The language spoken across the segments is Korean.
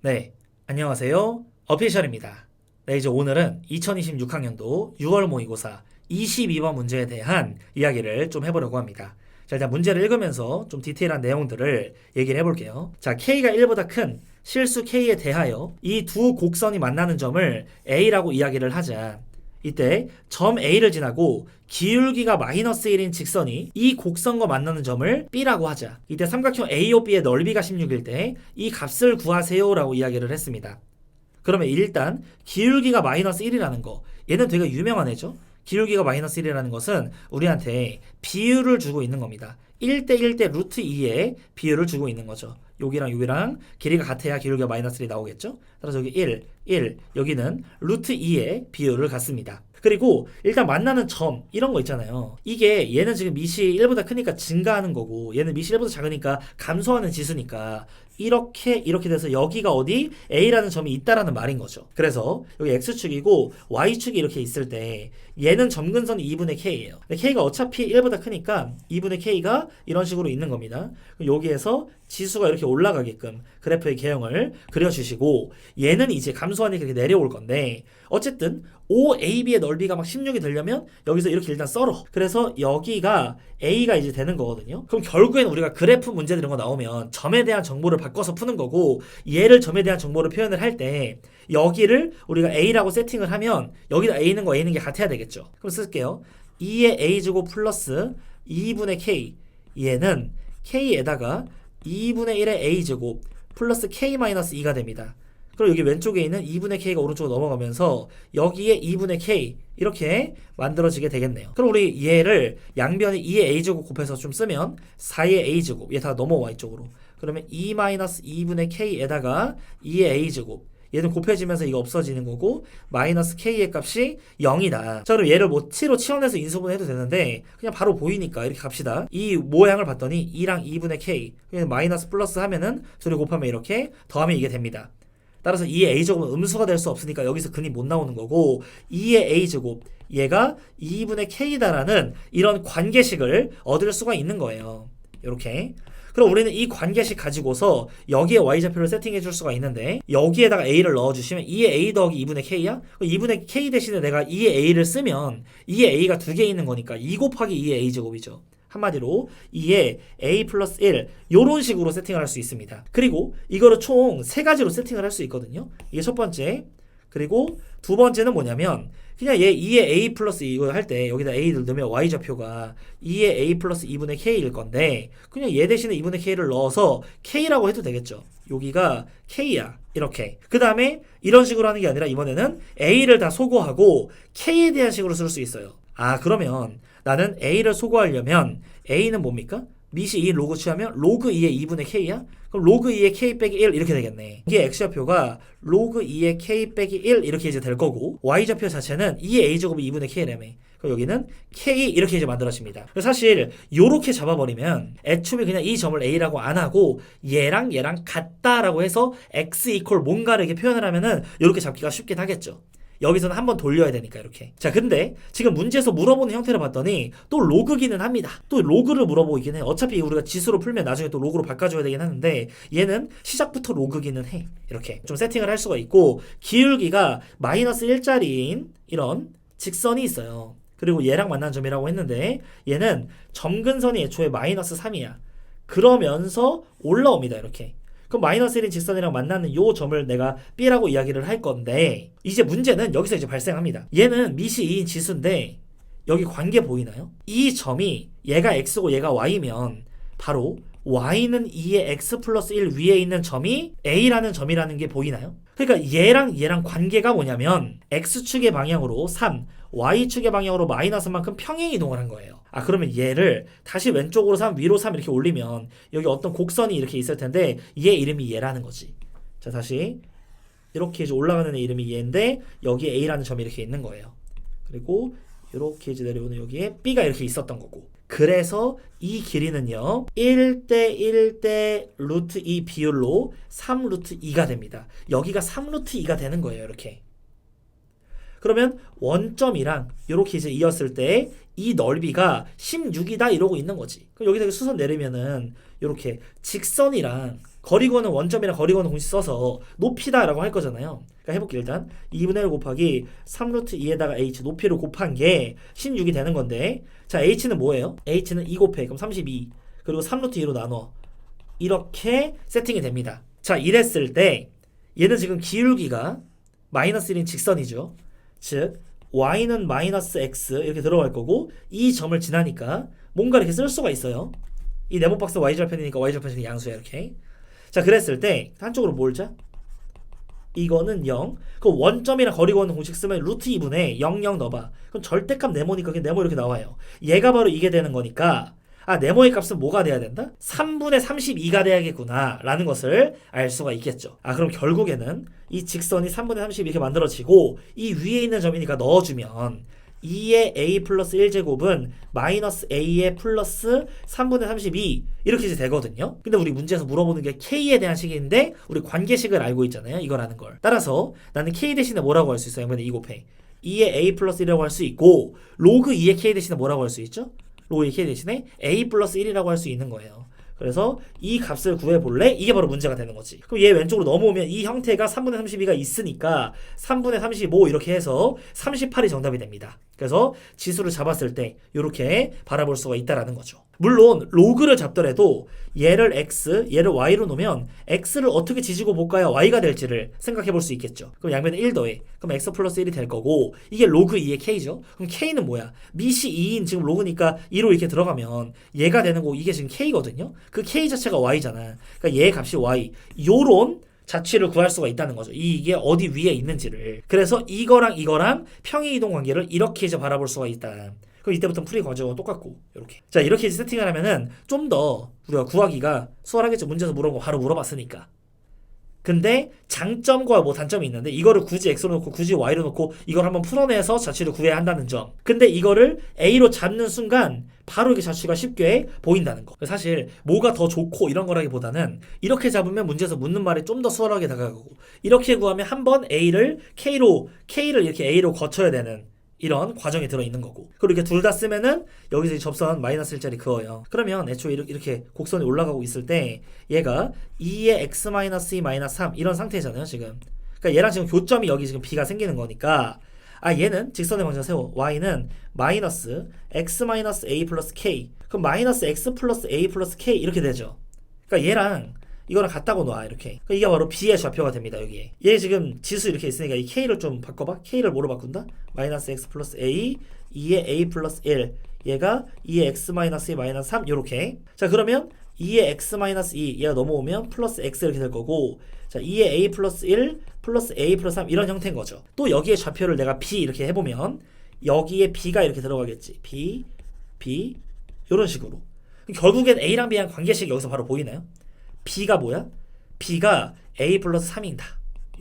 네, 안녕하세요. 어피셜입니다. 네, 이제 오늘은 2026학년도 6월 모의고사 22번 문제에 대한 이야기를 좀 해보려고 합니다. 자, 일단 문제를 읽으면서 좀 디테일한 내용들을 얘기를 해볼게요. 자, K가 1보다 큰 실수 K에 대하여 이 두 곡선이 만나는 점을 A라고 이야기를 하자. 이때 점 A를 지나고 기울기가 마이너스 1인 직선이 이 곡선과 만나는 점을 B라고 하자. 이때 삼각형 AOB의 넓이가 16일 때 이 값을 구하세요 라고 이야기를 했습니다. 그러면 일단 기울기가 마이너스 1이라는 거, 얘는 되게 유명한 애죠. 기울기가 마이너스 1이라는 것은 우리한테 비율을 주고 있는 겁니다. 1대 1대 루트 2의 비율을 주고 있는 거죠. 여기랑 여기랑 길이가 같아야 기울기가 마이너스 1이 나오겠죠. 따라서 여기 1, 여기는 루트 2의 비율을 갖습니다. 그리고 일단 만나는 점 이런 거 있잖아요. 이게 얘는 지금 미시 1보다 크니까 증가하는 거고 얘는 미시 1보다 작으니까 감소하는 지수니까 이렇게 돼서 여기가 어디 A라는 점이 있다라는 말인 거죠. 그래서 여기 X축이고 Y축이 이렇게 있을 때 얘는 점근선이 2분의 K예요. 근데 K가 어차피 1보다 크니까 2분의 K가 이런 식으로 있는 겁니다. 여기에서 지수가 이렇게 올라가게끔 그래프의 개형을 그려주시고 얘는 이제 감소하니까 이렇게 내려올 건데 어쨌든 OAB의 넓이가 막 16이 되려면 여기서 이렇게 일단 썰어. 그래서 여기가 A가 이제 되는 거거든요. 그럼 결국엔 우리가 그래프 문제들 이런 거 나오면 점에 대한 정보를 바꿔서 푸는 거고 얘를 점에 대한 정보를 표현을 할 때 여기를 우리가 A라고 세팅을 하면 여기다 A 있는 거 A 있는 게 같아야 되겠죠. 그럼 쓸게요. 2의 A제곱 플러스 2분의 K 얘는 K에다가 2분의 1의 A제곱 플러스 K-2가 됩니다. 그리고 여기 왼쪽에 있는 2분의 K가 오른쪽으로 넘어가면서 여기에 2분의 K 이렇게 만들어지게 되겠네요. 그럼 우리 얘를 양변에 2의 A제곱 곱해서 좀 쓰면 4의 A제곱 얘 다 넘어와 이쪽으로. 그러면 2-2분의 K에다가 2의 A제곱 얘는 곱해지면서 이거 없어지는 거고 마이너스 K의 값이 0이다. 자 그럼 얘를 뭐 t로 치환해서 인수분해도 되는데 그냥 바로 보이니까 이렇게 갑시다. 이 모양을 봤더니 2랑 2분의 K 마이너스 플러스 하면은 둘이 곱하면 이렇게 더하면 이게 됩니다. 따라서 2의 A제곱은 음수가 될 수 없으니까 여기서 근이 못 나오는 거고 2의 A제곱 얘가 2분의 K다라는 이런 관계식을 얻을 수가 있는 거예요. 이렇게. 그럼 우리는 이 관계식 가지고서 여기에 y좌표를 세팅해 줄 수가 있는데 여기에다가 a를 넣어주시면 2의 a 더하기 2분의 k야? 2분의 k 대신에 내가 2의 a를 쓰면 2의 a가 두 개 있는 거니까 2 곱하기 2의 a제곱이죠. 한마디로 2의 a 플러스 1 요런 식으로 세팅을 할 수 있습니다. 그리고 이거를 총 세 가지로 세팅을 할 수 있거든요. 이게 첫 번째. 그리고 두 번째는 뭐냐면 그냥 얘 2의 a 플러스 이거 할 때 여기다 a를 넣으면 y좌표가 2의 a 플러스 2분의 k일 건데 그냥 얘 대신에 2분의 k를 넣어서 k라고 해도 되겠죠. 여기가 k야. 이렇게. 그 다음에 이런 식으로 하는 게 아니라 이번에는 a를 다 소거하고 k에 대한 식으로 쓸 수 있어요. 아 그러면 나는 a를 소거하려면 a는 뭡니까? 미시 2 로그 취하면 로그 2의 2분의 k야? 그럼 로그 2의 k 빼기 1 이렇게 되겠네. 이게 x좌표가 로그 2의 k 빼기 1 이렇게 이제 될 거고 y좌표 자체는 2의 a제곱이 2분의 k라며. 그럼 여기는 k 이렇게 이제 만들어집니다. 사실 요렇게 잡아버리면 애초에 그냥 이 점을 a라고 안 하고 얘랑 같다라고 해서 x 이퀄 뭔가를 이렇게 표현을 하면은 요렇게 잡기가 쉽긴 하겠죠. 여기서는 한번 돌려야 되니까 이렇게. 자 근데 지금 문제에서 물어보는 형태를 봤더니 또 로그기는 합니다. 또 로그를 물어보긴 해. 어차피 우리가 지수로 풀면 나중에 또 로그로 바꿔줘야 되긴 하는데 얘는 시작부터 로그기는 해. 이렇게 좀 세팅을 할 수가 있고 기울기가 마이너스 1짜리인 이런 직선이 있어요. 그리고 얘랑 만난 점이라고 했는데 얘는 점근선이 애초에 마이너스 3이야. 그러면서 올라옵니다. 이렇게. 그럼 마이너스 1인 직선이랑 만나는 요 점을 내가 B라고 이야기를 할 건데 이제 문제는 여기서 이제 발생합니다. 얘는 미시 2인 지수인데 여기 관계 보이나요? 이 점이 얘가 X고 얘가 Y면 바로 Y는 2의 X 플러스 1 위에 있는 점이 A라는 점이라는 게 보이나요? 그러니까 얘랑 관계가 뭐냐면 X축의 방향으로 3, Y축의 방향으로 마이너스만큼 평행 이동을 한 거예요. 아 그러면 얘를 다시 왼쪽으로 3, 위로 3 이렇게 올리면 여기 어떤 곡선이 이렇게 있을 텐데 얘 이름이 얘라는 거지. 자 다시 이렇게 이제 올라가는 애 이름이 얘인데 여기에 A라는 점이 이렇게 있는 거예요. 그리고 이렇게 이제 내려오는 여기에 B가 이렇게 있었던 거고 그래서 이 길이는요 1대 1대 루트 2 비율로 3 루트 2가 됩니다. 여기가 3 루트 2가 되는 거예요. 이렇게. 그러면 원점이랑 이렇게 이제 이었을 때 이 넓이가 16이다 이러고 있는 거지. 그럼 여기서 수선 내리면은 이렇게 직선이랑 거리구하는 원점이랑 거리구하는 공식 써서 높이다라고 할 거잖아요. 그러니까 해볼게요. 일단 2분의 1 곱하기 3루트 2에다가 h 높이를 곱한 게 16이 되는 건데, 자 h는 뭐예요? h는 2 곱해 그럼 32 그리고 3루트 2로 나눠 이렇게 세팅이 됩니다. 자 이랬을 때 얘는 지금 기울기가 마이너스 1인 직선이죠. 즉 y는 마이너스 x 이렇게 들어갈 거고, 이 점을 지나니까 뭔가 이렇게 쓸 수가 있어요. 이 네모 박스 y절편이니까 y절편이 양수야 이렇게. 자 그랬을 때 한쪽으로 몰자. 이거는 0. 그 원점이랑 거리구하는 공식 쓰면 루트 2분의 0, 0 넣어봐. 그럼 절대값 네모니까 그냥 네모 이렇게 나와요. 얘가 바로 이게 되는 거니까, 아 네모의 값은 뭐가 돼야 된다? 3분의 32가 돼야겠구나 라는 것을 알 수가 있겠죠. 아 그럼 결국에는 이 직선이 3분의 32 이렇게 만들어지고, 이 위에 있는 점이니까 넣어주면 2의 a 플러스 1제곱은 마이너스 a의 플러스 3분의 32 이렇게 이제 되거든요. 근데 우리 문제에서 물어보는 게 k에 대한 식인데 우리 관계식을 알고 있잖아요. 이거라는 걸. 따라서 나는 k 대신에 뭐라고 할 수 있어요? 0분의 2 곱해 2의 a 플러스 1이라고 할 수 있고, 로그 2의 k 대신에 뭐라고 할 수 있죠? 로그 2의 k 대신에 a 플러스 1이라고 할 수 있는 거예요. 그래서 이 값을 구해볼래? 이게 바로 문제가 되는 거지. 그럼 얘 왼쪽으로 넘어오면 이 형태가 3분의 32가 있으니까 3분의 35 이렇게 해서 38이 정답이 됩니다. 그래서 지수를 잡았을 때 이렇게 바라볼 수가 있다라는 거죠. 물론 로그를 잡더라도 얘를 x, 얘를 y로 놓으면 x를 어떻게 지지고 볼까야 y가 될지를 생각해 볼 수 있겠죠. 그럼 양변에 1 더해. 그럼 x 플러스 1이 될 거고, 이게 로그 2의 k죠. 그럼 k는 뭐야? 밑이 2인 지금 로그니까 2로 이렇게 들어가면 얘가 되는 거고, 이게 지금 k거든요. 그 k 자체가 y잖아. 그러니까 얘 값이 y. 요런 자취를 구할 수가 있다는 거죠. 이게 어디 위에 있는지를. 그래서 이거랑 평행 이동 관계를 이렇게 이제 바라볼 수가 있다. 그럼 이때부터 풀이 과정은 똑같고 이렇게. 자 이렇게 이제 세팅을 하면은 좀 더 우리가 구하기가 수월하겠죠. 문제에서 물어본 거 바로 물어봤으니까. 근데 장점과 뭐 단점이 있는데, 이거를 굳이 x로 놓고 굳이 y로 놓고 이걸 한번 풀어내서 자취를 구해야 한다는 점. 근데 이거를 a로 잡는 순간 바로 이렇게 자취가 쉽게 보인다는 거. 사실 뭐가 더 좋고 이런 거라기보다는 이렇게 잡으면 문제에서 묻는 말이 좀 더 수월하게 다가가고, 이렇게 구하면 한번 a를 k를 이렇게 a로 거쳐야 되는 이런 과정이 들어있는 거고, 그리고 이렇게 둘 다 쓰면은 여기서 접선 마이너스 1짜리 그어요. 그러면 애초에 이렇게 곡선이 올라가고 있을 때 얘가 2의 x-2 마이너스 3 이런 상태잖아요 지금. 그러니까 얘랑 지금 교점이 여기 지금 b가 생기는 거니까, 아 얘는 직선의 방정 세워. y는 마이너스 x 마이너스 a 플러스 k. 그럼 마이너스 x 플러스 a 플러스 k 이렇게 되죠. 그러니까 얘랑 이거랑 같다고 놔 이렇게. 그러니까 이게 바로 b의 좌표가 됩니다 여기에. 얘 지금 지수 이렇게 있으니까 이 k를 좀 바꿔봐. k를 뭐로 바꾼다? 마이너스 x 플러스 a 2의 a 플러스 1, 얘가 2의 x 마이너스 2 마이너스 3 요렇게. 자 그러면 2의 x 마이너스 2 얘가 넘어오면 플러스 x 이렇게 될 거고, 자 2의 a 플러스 1 플러스 a 플러스 3 이런 형태인 거죠. 또 여기에 좌표를 내가 b 이렇게 해보면 여기에 b가 이렇게 들어가겠지. b 요런 식으로. 결국엔 a랑 b랑 관계식이 여기서 바로 보이나요? b가 뭐야? b가 a 플러스 3이다.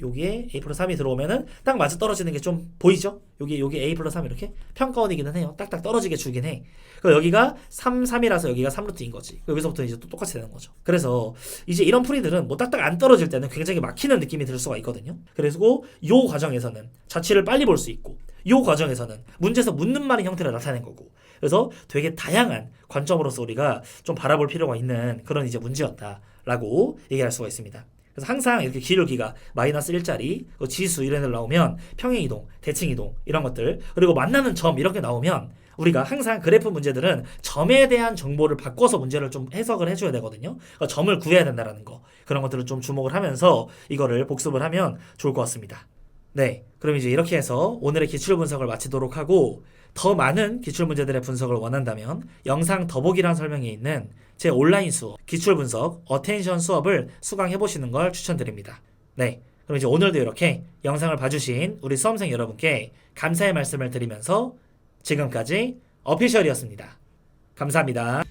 여기에 a 플러스 3이 들어오면은 딱 맞아 떨어지는 게 좀 보이죠? 여기 a 플러스 3 이렇게 평가원이기는 해요. 딱딱 떨어지게 주긴 해. 그리고 여기가 3, 3이라서 여기가 3루트인 거지. 여기서부터 이제 또 똑같이 되는 거죠. 그래서 이제 이런 풀이들은 뭐 딱딱 안 떨어질 때는 굉장히 막히는 느낌이 들 수가 있거든요. 그래서 요 과정에서는 자취를 빨리 볼 수 있고, 요 과정에서는 문제에서 묻는 말인 형태를 나타낸 거고, 그래서 되게 다양한 관점으로서 우리가 좀 바라볼 필요가 있는 그런 이제 문제였다라고 얘기할 수가 있습니다. 그래서 항상 이렇게 기울기가 마이너스 1짜리 지수 이런 애들 나오면 평행이동, 대칭이동 이런 것들, 그리고 만나는 점 이렇게 나오면 우리가 항상 그래프 문제들은 점에 대한 정보를 바꿔서 문제를 좀 해석을 해줘야 되거든요. 그러니까 점을 구해야 된다는 거, 그런 것들을 좀 주목을 하면서 이거를 복습을 하면 좋을 것 같습니다. 네, 그럼 이제 이렇게 해서 오늘의 기출 분석을 마치도록 하고, 더 많은 기출 문제들의 분석을 원한다면 영상 더보기란 설명에 있는 제 온라인 수업 기출 분석 어텐션 수업을 수강해 보시는 걸 추천드립니다. 네, 그럼 이제 오늘도 이렇게 영상을 봐주신 우리 수험생 여러분께 감사의 말씀을 드리면서 지금까지 어피셜이었습니다. 감사합니다.